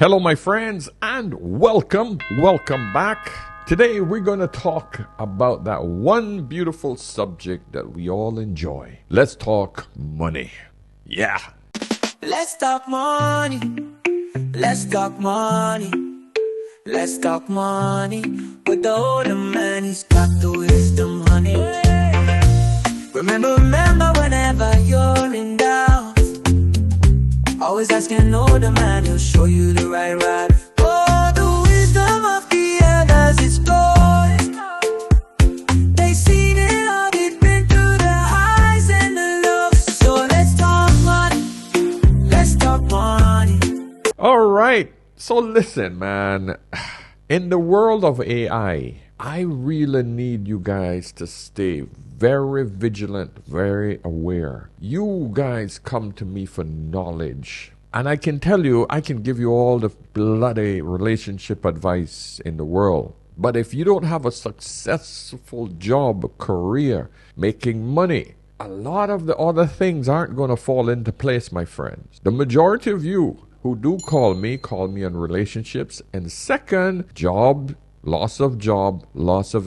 Hello, my friends, and welcome back. Today, we're going to talk about that one beautiful subject that we all enjoy. Let's talk money. Yeah. Let's talk money. Let's talk money. Let's talk money. With the older man, he's got the wisdom, honey. Remember, whenever you're in doubt, always ask an older man, he'll show you the right route. Oh, the wisdom of the elders is gold. They seen it all, they've been through the highs and the lows. So let's talk money. Let's talk money. All right. So listen, man. In the world of AI, I really need you guys to stay very vigilant, very aware. You guys come to me for knowledge. And I can tell you, I can give you all the bloody relationship advice in the world. But if you don't have a successful job, career, making money, a lot of the other things aren't going to fall into place, my friends. The majority of you who do call me on relationships. And second, job, loss of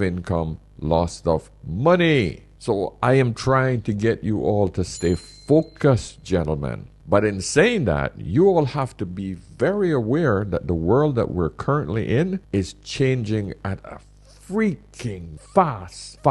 income, loss of money. So I am trying to get you all to stay focused, gentlemen. But in saying that, you all have to be very aware that the world that we're currently in is changing at a freaking fast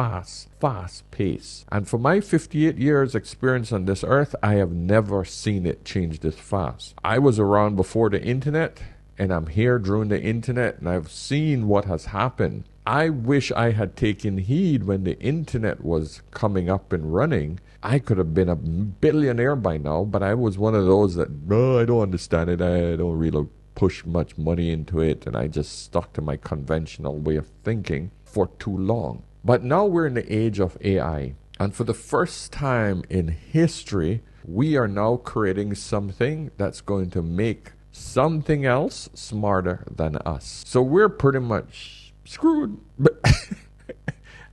pace. And for my 58 years experience on this earth, I have never seen it change this fast. I was around before the internet, and I'm here during the internet, and I've seen what has happened. I wish I had taken heed when the internet was coming up and running. I could have been a billionaire by now, but I was one of those that, no, I don't understand it. I don't really push much money into it, and I just stuck to my conventional way of thinking for too long. But now we're in the age of AI, and for the first time in history, we are now creating something that's going to make something else smarter than us. So we're pretty much screwed. But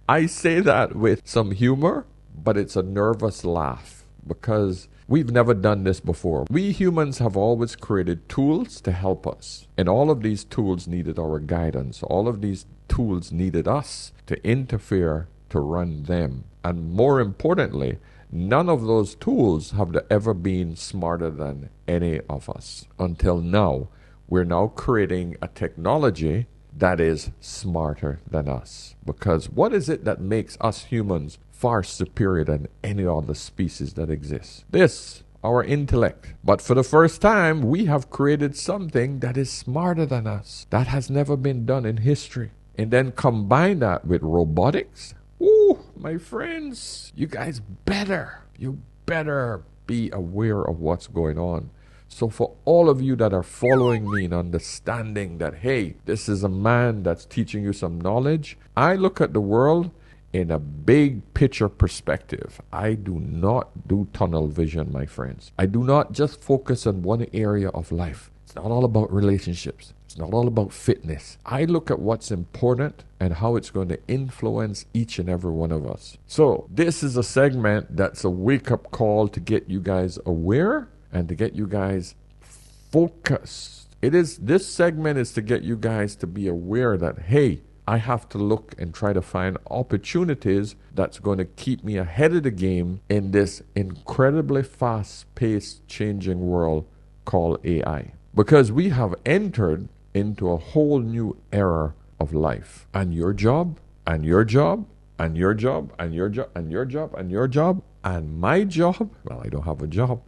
I say that with some humor, but it's a nervous laugh because we've never done this before. We humans have always created tools to help us, and all of these tools needed our guidance. All of these tools needed us to interfere to run them. And more importantly, none of those tools have ever been smarter than any of us. Until now, we're now creating a technology that is smarter than us. Because what is it that makes us humans far superior than any other species that exists? This, our intellect. But for the first time, we have created something that is smarter than us. That has never been done in history. And then combine that with robotics. Ooh, my friends, you better be aware of what's going on. So for all of you that are following me and understanding that, hey, this is a man that's teaching you some knowledge, I look at the world in a big picture perspective. I do not do tunnel vision, my friends. I do not just focus on one area of life. It's not all about relationships. It's not all about fitness. I look at what's important and how it's going to influence each and every one of us. So this is a segment that's a wake-up call to get you guys aware and to get you guys focused. This segment is to get you guys to be aware that, hey, I have to look and try to find opportunities that's going to keep me ahead of the game in this incredibly fast-paced changing world called AI. Because we have entered into a whole new era of life. And your job, and your job, and your job, and your job, and your job, and your job, and my job, well, I don't have a job,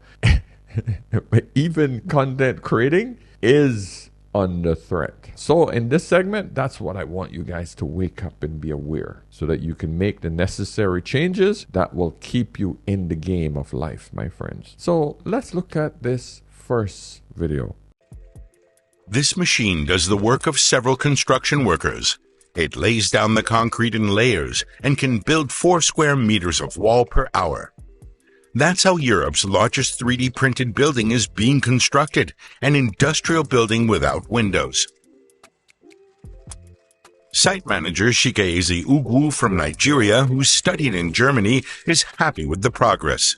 but even content creating is under threat. So in this segment, that's what I want you guys to wake up and be aware so that you can make the necessary changes that will keep you in the game of life, my friends. So let's look at this first video. This machine does the work of several construction workers. It lays down the concrete in layers and can build 4 square meters of wall per hour. That's how Europe's largest 3D printed building is being constructed, an industrial building without windows. Site manager Shikaezi Ugwu from Nigeria, who studied in Germany, is happy with the progress.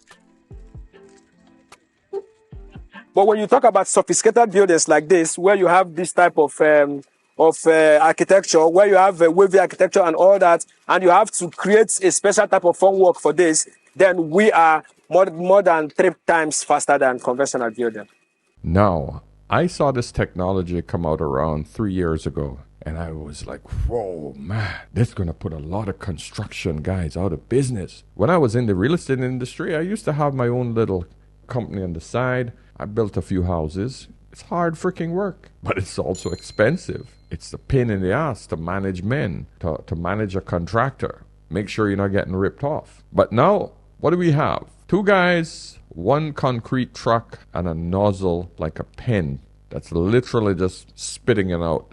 But when you talk about sophisticated buildings like this, where you have this type of architecture, where you have a wavy architecture and all that, and you have to create a special type of formwork for this, then we are more than 3 times faster than conventional building. Now, I saw this technology come out around 3 years ago, and I was like, whoa, man, this is going to put a lot of construction guys out of business. When I was in the real estate industry, I used to have my own little company on the side. I built a few houses. It's hard freaking work, but it's also expensive. It's a pain in the ass to manage men, to manage a contractor. Make sure you're not getting ripped off. But now, what do we have? 2 guys, 1 concrete truck, and a nozzle like a pen that's literally just spitting out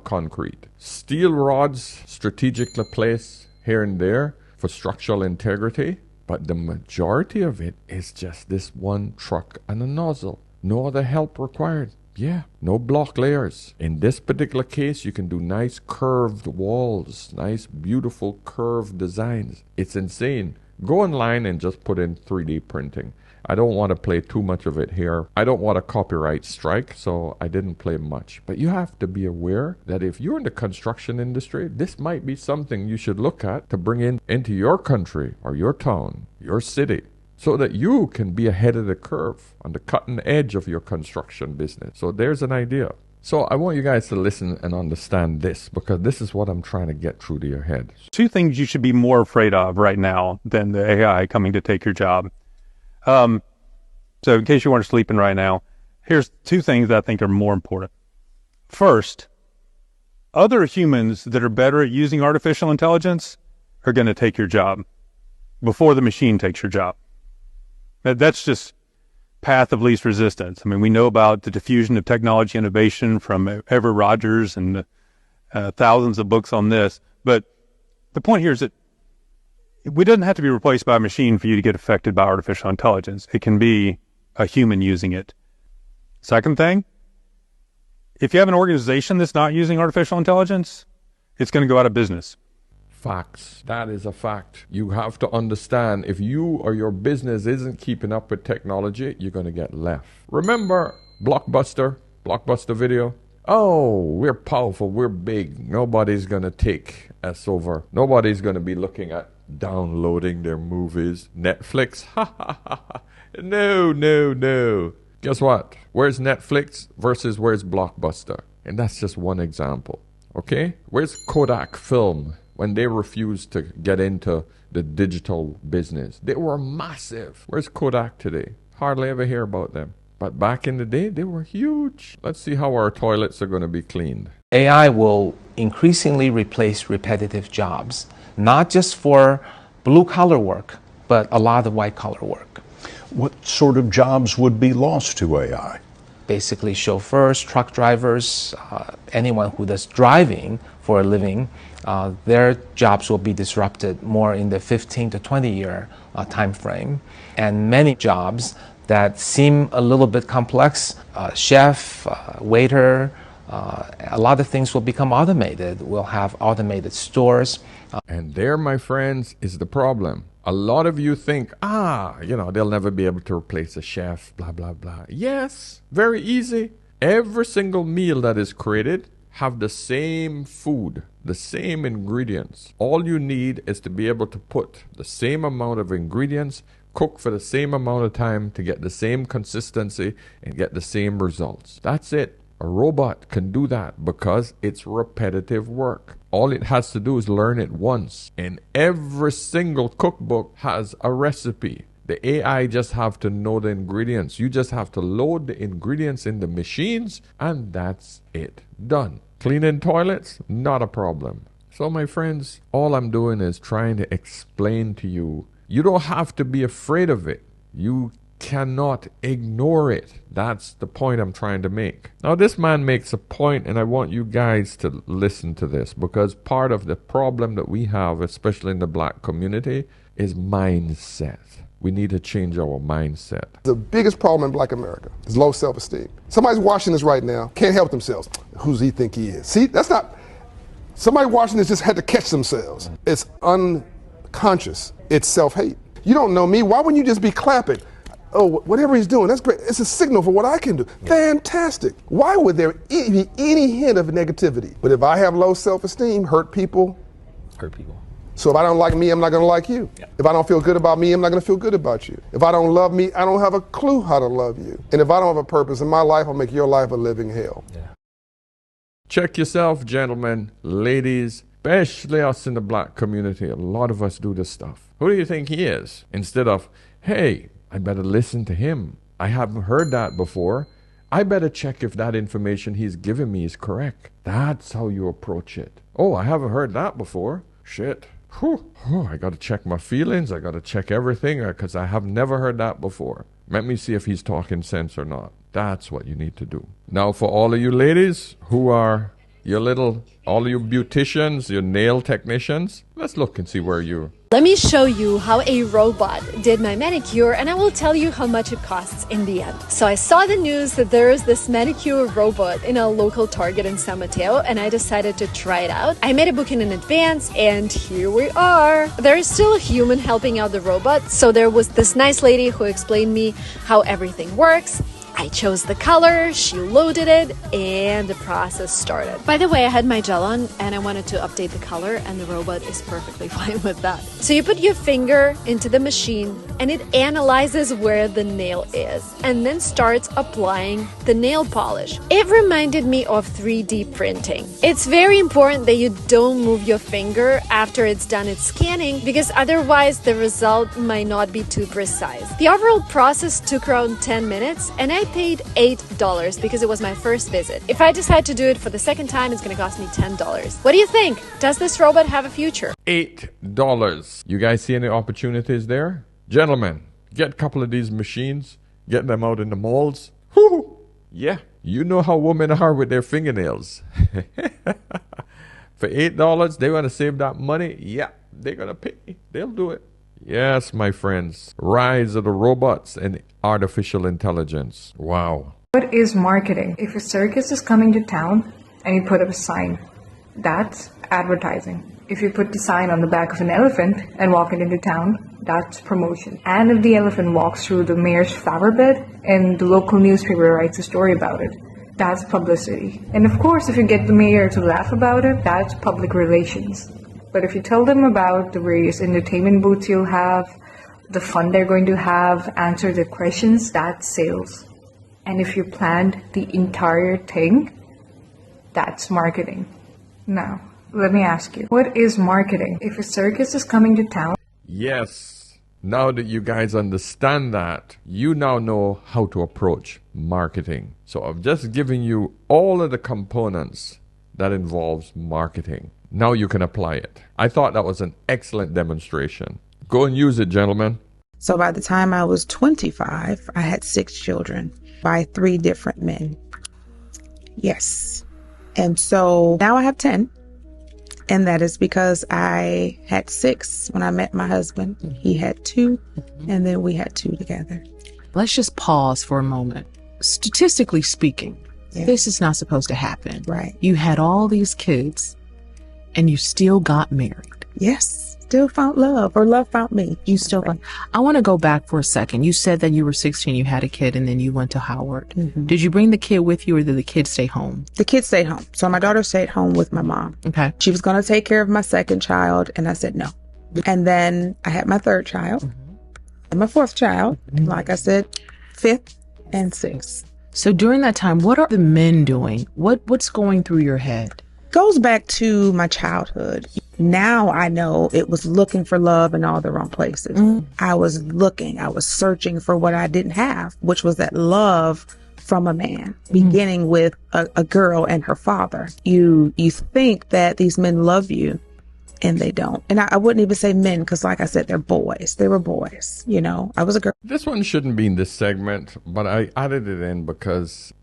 concrete. Steel rods strategically placed here and there for structural integrity, but the majority of it is just this 1 truck and a nozzle. No other help required. Yeah, no block layers. In this particular case, you can do nice curved walls, nice beautiful curved designs. It's insane. Go online and just put in 3D printing. I don't want to play too much of it here. I don't want a copyright strike, so I didn't play much. But you have to be aware that if you're in the construction industry, this might be something you should look at to bring into your country or your town, your city, so that you can be ahead of the curve on the cutting edge of your construction business. So there's an idea. So I want you guys to listen and understand this, because this is what I'm trying to get through to your head. 2 things you should be more afraid of right now than the AI coming to take your job. So in case you weren't sleeping right now, here's 2 things that I think are more important. First, other humans that are better at using artificial intelligence are going to take your job before the machine takes your job. That's just path of least resistance. I mean, we know about the diffusion of technology innovation from Ever Rogers and thousands of books on this. But the point here is that we doesn't have to be replaced by a machine for you to get affected by artificial intelligence. It can be a human using it. Second thing, if you have an organization that's not using artificial intelligence, it's going to go out of business. Facts. That is a fact. You have to understand, if you or your business isn't keeping up with technology, you're going to get left. Remember Blockbuster Video? Oh, we're powerful, we're big. Nobody's going to take us over. Nobody's going to be looking at downloading their movies. Netflix? Ha ha ha ha. No. Guess what? Where's Netflix versus where's Blockbuster? And that's just one example. Okay? Where's Kodak Film? When they refused to get into the digital business, they were massive. Where's Kodak today? Hardly ever hear about them. But back in the day, they were huge. Let's see how our toilets are going to be cleaned. AI will increasingly replace repetitive jobs, not just for blue-collar work, but a lot of white-collar work. What sort of jobs would be lost to AI? Basically, chauffeurs, truck drivers, anyone who does driving for a living, their jobs will be disrupted more in the 15 to 20 year time frame. And many jobs that seem a little bit complex, chef, waiter, a lot of things will become automated. We'll have automated stores. And there, my friends, is the problem. A lot of you think, they'll never be able to replace a chef, blah, blah, blah. Yes, very easy. Every single meal that is created have the same food, the same ingredients. All you need is to be able to put the same amount of ingredients, cook for the same amount of time to get the same consistency and get the same results. That's it. A robot can do that because it's repetitive work. All it has to do is learn it once. And every single cookbook has a recipe. The AI just have to know the ingredients. You just have to load the ingredients in the machines and that's it. Done. Cleaning toilets? Not a problem. So my friends, all I'm doing is trying to explain to you. You don't have to be afraid of it. You cannot ignore it. That's the point I'm trying to make. Now this man makes a point, and I want you guys to listen to this, because part of the problem that we have, especially in the black community, is mindset. We need to change our mindset. The biggest problem in black America is low self-esteem. Somebody's watching this right now, can't help themselves. Who does he think he is? See, that's not, somebody watching this just had to catch themselves. It's unconscious. It's self-hate. You don't know me, why wouldn't you just be clapping? Oh, whatever he's doing, that's great. It's a signal for what I can do. Fantastic. Why would there be any hint of negativity? But if I have low self-esteem, hurt people. So if I don't like me, I'm not going to like you. If I don't feel good about me, I'm not going to feel good about you. If I don't love me, I don't have a clue how to love you. And if I don't have a purpose in my life, I'll make your life a living hell. Check yourself, gentlemen, ladies, especially us in the black community. A lot of us do this stuff. Who do you think he is? Instead of, hey, I better listen to him. I haven't heard that before. I better check if that information he's giving me is correct. That's how you approach it. Oh, I haven't heard that before. Shit. Whew. Oh, I got to check my feelings. I got to check everything because I have never heard that before. Let me see if he's talking sense or not. That's what you need to do. Now, for all of you ladies who are all of you beauticians, your nail technicians, let's look and see where you're. Let me show you how a robot did my manicure, and I will tell you how much it costs in the end. So I saw the news that there is this manicure robot in a local Target in San Mateo, and I decided to try it out. I made a booking in advance, and here we are. There is still a human helping out the robot, so there was this nice lady who explained me how everything works. I chose the color, she loaded it, and the process started. By the way, I had my gel on and I wanted to update the color, and the robot is perfectly fine with that. So you put your finger into the machine and it analyzes where the nail is and then starts applying the nail polish. It reminded me of 3D printing. It's very important that you don't move your finger after it's done its scanning, because otherwise the result might not be too precise. The overall process took around 10 minutes and I paid $8 because it was my first visit. If I decide to do it for the second time, it's going to cost me $10. What do you think? Does this robot have a future? $8. You guys see any opportunities there? Gentlemen, get a couple of these machines, get them out in the malls. Whoo! Yeah, you know how women are with their fingernails. For $8, they want to save that money? Yeah, they're going to pay. They'll do it. Yes, my friends. Rise of the robots and artificial intelligence. Wow. What is marketing? If a circus is coming to town and you put up a sign, that's advertising. If you put the sign on the back of an elephant and walk it into town, that's promotion. And if the elephant walks through the mayor's flower bed and the local newspaper writes a story about it, that's publicity. And of course, if you get the mayor to laugh about it, that's public relations. But if you tell them about the various entertainment booths you'll have, the fun they're going to have, answer their questions, that's sales. And if you planned the entire thing, that's marketing. Now, let me ask you, what is marketing? If a circus is coming to town... Yes. Now that you guys understand that, you now know how to approach marketing. So I've just given you all of the components that involves marketing. Now you can apply it. I thought that was an excellent demonstration. Go and use it, gentlemen. So by the time I was 25, I had 6 children by 3 different men. Yes. And so now I have 10. And that is because I had 6 when I met my husband. He had 2, and then we had 2 together. Let's just pause for a moment. Statistically speaking, this is not supposed to happen. Right. You had all these kids, and you still got married. Yes. Still found love, or love found me. You still found. I want to go back for a second. You said that you were 16, you had a kid, and then you went to Howard. Mm-hmm. Did you bring the kid with you, or did the kid stay home? The kid stayed home. So my daughter stayed home with my mom. Okay. She was going to take care of my second child, and I said no. And then I had my third child, and my fourth child, like I said, 5th and 6th. So during that time, what are the men doing? What's going through your head? Goes back to my childhood. Now I know it was looking for love in all the wrong places. I was searching for what I didn't have, which was that love from a man, beginning with a girl and her father. You think that these men love you, and they don't. And I wouldn't even say men, because like I said, they're boys. They were boys, you know. I was a girl. This one shouldn't be in this segment, but I added it in because,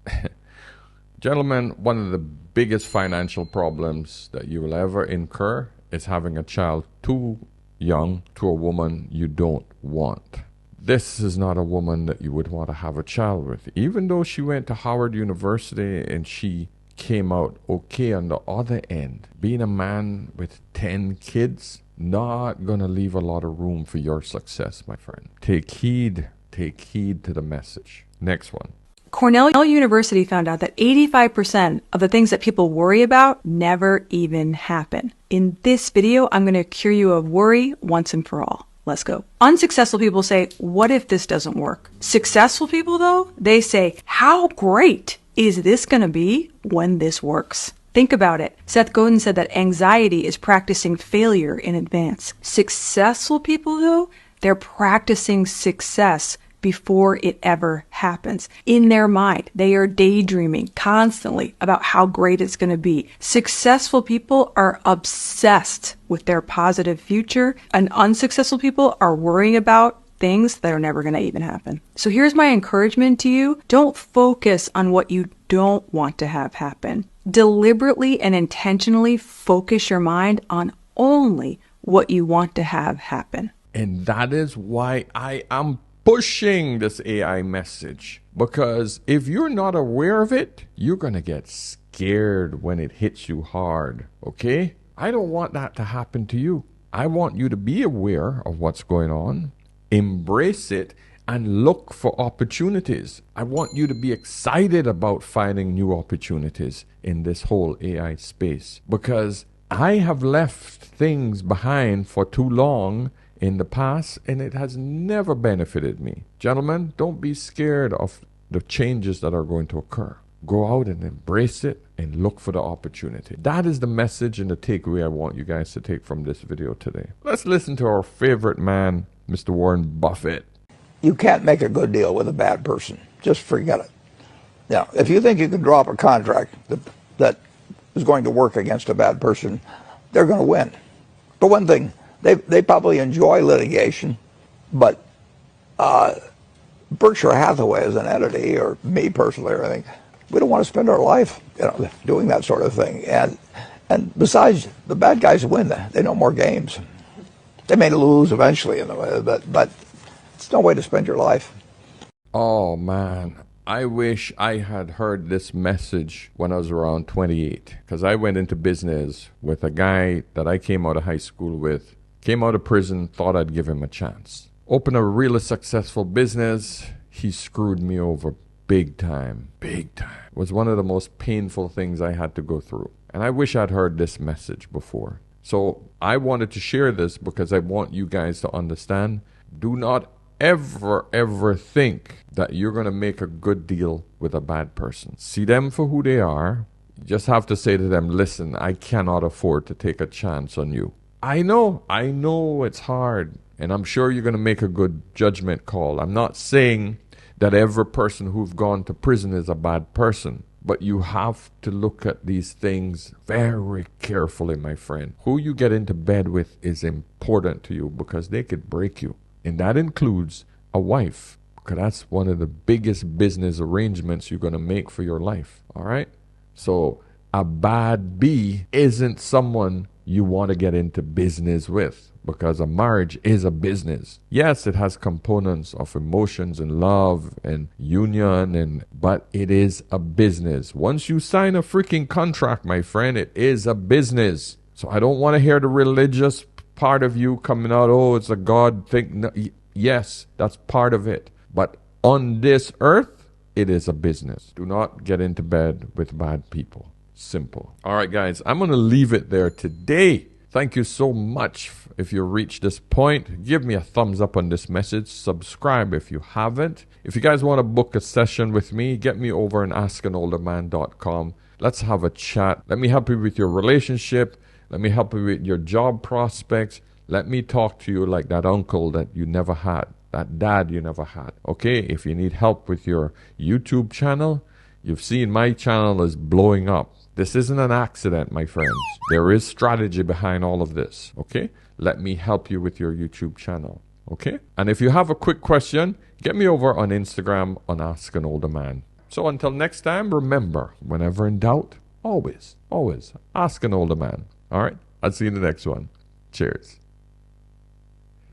gentlemen, one of the biggest financial problems that you will ever incur is having a child too young to a woman you don't want. This is not a woman that you would want to have a child with. Even though she went to Howard University and she came out okay on the other end, being a man with 10 kids, not gonna leave a lot of room for your success, my friend. Take heed Take heed to the message. Next one. Cornell University found out that 85% of the things that people worry about never even happen. In this video, I'm going to cure you of worry once and for all. Let's go. Unsuccessful people say, what if this doesn't work? Successful people, though, they say, how great is this going to be when this works? Think about it. Seth Godin said that anxiety is practicing failure in advance. Successful people, though, they're practicing success before it ever happens. In their mind, they are daydreaming constantly about how great it's going to be. Successful people are obsessed with their positive future, and unsuccessful people are worrying about things that are never going to even happen. So here's my encouragement to you. Don't focus on what you don't want to have happen. Deliberately and intentionally focus your mind on only what you want to have happen. And that is why I am pushing this AI message, because if you're not aware of it, you're going to get scared when it hits you hard, okay? I don't want that to happen to you. I want you to be aware of what's going on, embrace it, and look for opportunities. I want you to be excited about finding new opportunities in this whole AI space, because I have left things behind for too long in the past, and it has never benefited me. Gentlemen, don't be scared of the changes that are going to occur. Go out and embrace it and look for the opportunity. That is the message and the takeaway I want you guys to take from this video today. Let's listen to our favorite man, Mr. Warren Buffett. You can't make a good deal with a bad person. Just forget it. Now, if you think you can draw up a contract that is going to work against a bad person, they're going to win. For one thing, they probably enjoy litigation, but Berkshire Hathaway as an entity, or me personally, or anything, we don't want to spend our life, doing that sort of thing. And besides, the bad guys win. They know more games. They may lose eventually, but it's no way to spend your life. Oh man, I wish I had heard this message when I was around 28, because I went into business with a guy that I came out of high school with. Came out of prison, thought I'd give him a chance. Opened a really successful business. He screwed me over big time. Big time. It was one of the most painful things I had to go through. And I wish I'd heard this message before. So I wanted to share this because I want you guys to understand. Do not ever think that you're going to make a good deal with a bad person. See them for who they are. You just have to say to them, listen, I cannot afford to take a chance on you. I know it's hard, and I'm sure you're going to make a good judgment call. I'm not saying that every person who've gone to prison is a bad person, but you have to look at these things very carefully, my friend. Who you get into bed with is important to you, because they could break you, and that includes a wife, because that's one of the biggest business arrangements you're going to make for your life, all right? So a bad bee isn't someone you want to get into business with, because a marriage is a business. Yes, it has components of emotions and love and union, but it is a business. Once you sign a freaking contract, my friend, it is a business. So I don't want to hear the religious part of you coming out, oh, it's a God thing. No, yes, that's part of it. But on this earth, it is a business. Do not get into bed with bad people. Simple. All right, guys, I'm going to leave it there today. Thank you so much. If you reached this point, give me a thumbs up on this message. Subscribe if you haven't. If you guys want to book a session with me, get me over on askanolderman.com. Let's have a chat. Let me help you with your relationship. Let me help you with your job prospects. Let me talk to you like that uncle that you never had, that dad you never had. Okay, if you need help with your YouTube channel, you've seen my channel is blowing up. This isn't an accident, my friends. There is strategy behind all of this, okay? Let me help you with your YouTube channel, okay? And if you have a quick question, get me over on Instagram on Ask an Older Man. So until next time, remember, whenever in doubt, always ask an older man. All right? I'll see you in the next one. Cheers.